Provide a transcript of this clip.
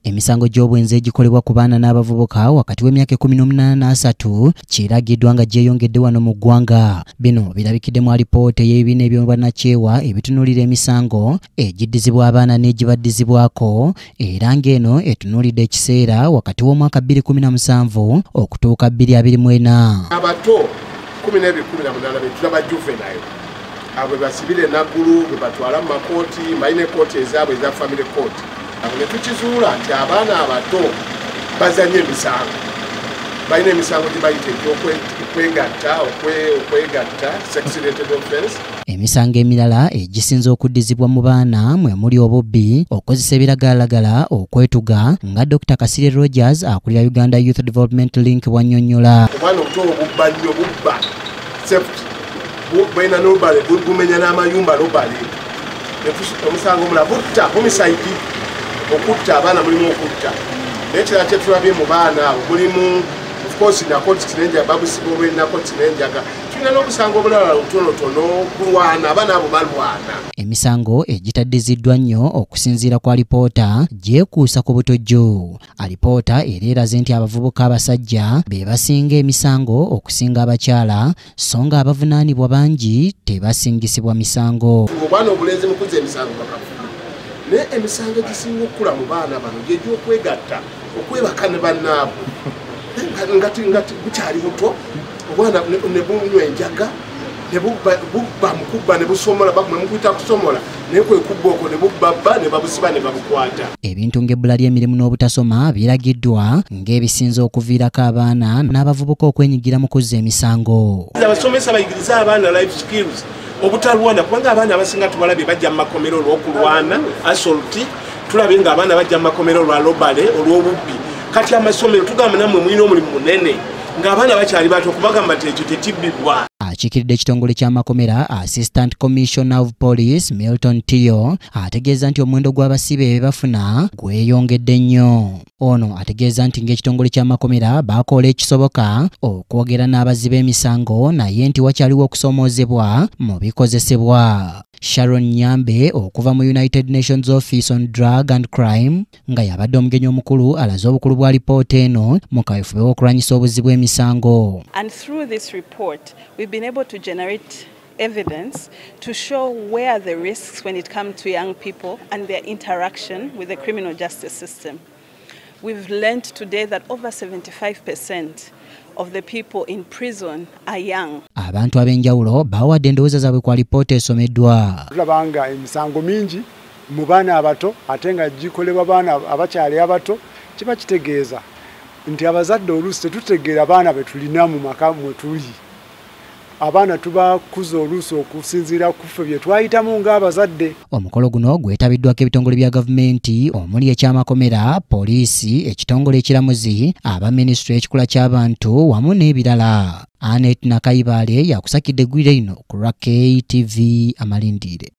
Emisango gy'obwenzi egikolebwa ku baana n'abavubuka wakati w'emyaka 18 n'asatu kiragiddwa nga gyeyongedde wano mu ggwanga. Bino birabikidde mu alipoota y'ebibiina eby'obwannakyewa ebitunuulira emisango egiddizibwa abaana n'egibaddizibwako, era ng'eno etunuulidde ekiseera wakati w'omwaka 2017 okutuuka 2024. Abato 12-18 be tulaba juvenile abo basibire naggulu be batwala mu makooti balina kooti ezaabwe eza family court. Ne tukizuula nti abaana abato bazanye emisango, balina emisango gye bayita okwegatta sex-related offense. Emisango emirala egisinze okuddizibwa mu baana mwe muli obubbi, okozesa ebiragalalagala, okwetuga, nga Dr. Kasirye Rogers akulira Uganda Youth Development Link bw'annyonnyola. Obwana obuto obubba nnyo bubba theft, balina n'olubale bumenya n'amayumba lubale. Omusango omulala butta homicide, okutta abaana mulimu okutta. Naye ekirala kye tulabye mu baana abo mulimu of course narcotics n'enjaga, babusibo bwe narcotics n'enjaga. Tulina n'omusango obulala obutonotono kulwana, abaana abo balwana. Emisango egitaddiziddwa nnyo okusinziira ku alipoota gyekuusa ku butojjo. Alipoota era eraze nti abavubuka abasajja be basinga emisango okusinga abakyala, so nga abavunaanibwa bangi tebasingisibwa misango. Obwana obulenzi mukuza emisango bakafu. Ne emisango gisinga okukula mu baana bano gy'okwegata, okwebaka ne bannaabwe. Ngati bukyali buto, obwana ne bunywa enjaga, ne bubba mukubba ne busomola, bakumwe mukuyita kusomola, naye kwe kubba okwo ne bubbabba ne babusiba ne babukwata. Ebintu ng'ebbula ly'emirimu n'obutasoma biragiddwa ng'ebisinze okuviirako abaana n'abavubuka okwenyigira mu kuzza emisango. Abasomesa bayigiriza abaana life skills, obutalwana, kubanga abaana abasinga tubalabye bajja mu makomero olw'okulwana assault, tulabye nga abaana bajja mu makomero olwa robale, olw'obubbi. Kati amasomero tugamba nammwe mulina omulimu munene ng'abaana bakyali bato okubagamba nti ekyo tekibbibwa. Akiikiridde ekitongole ky'amakomera, Assistant Commissioner of Police Milton Tio ategeeza nti omuwendo gw'abasibe be bafuna gweyongedde nnyo. Ono ategeeza nti ng'ekitongole ky'amakomera bakola ekisoboka okwogera n'abazzi b'emisango, naye nti wakyaliwo okusoomoozebwa mu bikozesebwa. Sharon Nyambe okuva mu United Nations Office on Drug and Crime nga yabadde omugenyi omukulu alaze obukulu bwa alipoota eno mu kaweefube w'okulwanyisa obuzzi bw'emisango. And through this report we've been able to generate evidence to show where are the risks when it comes to young people and their interaction with the criminal justice system. We've learned today that over 75% of the people in prison are young. Abantu ab'enjawulo bawadde endowooza zaabwe ku alipoota esomeddwa. Tulabanga emisango mingi mu baana abato ate nga gikolebwa baana abakyali abato, kiba kitegeeza nti abazadde oluusi tetutegeera abaana be tulina mu maka mwe tuli. Abaana tubakuza oluusi okusinziira ku ffe bye twayitamu ng'abazadde. Omukolo guno gwetabiddwako ebitongole bya gavumenti omuli eky'amakomera, poliisi, ekitongole ekiramuzi, aba minisitule ekikula ky'abantu wamu n'ebirala. Anet Nakayibaale yakusakidde eggwire lino ku KTV Amalindire.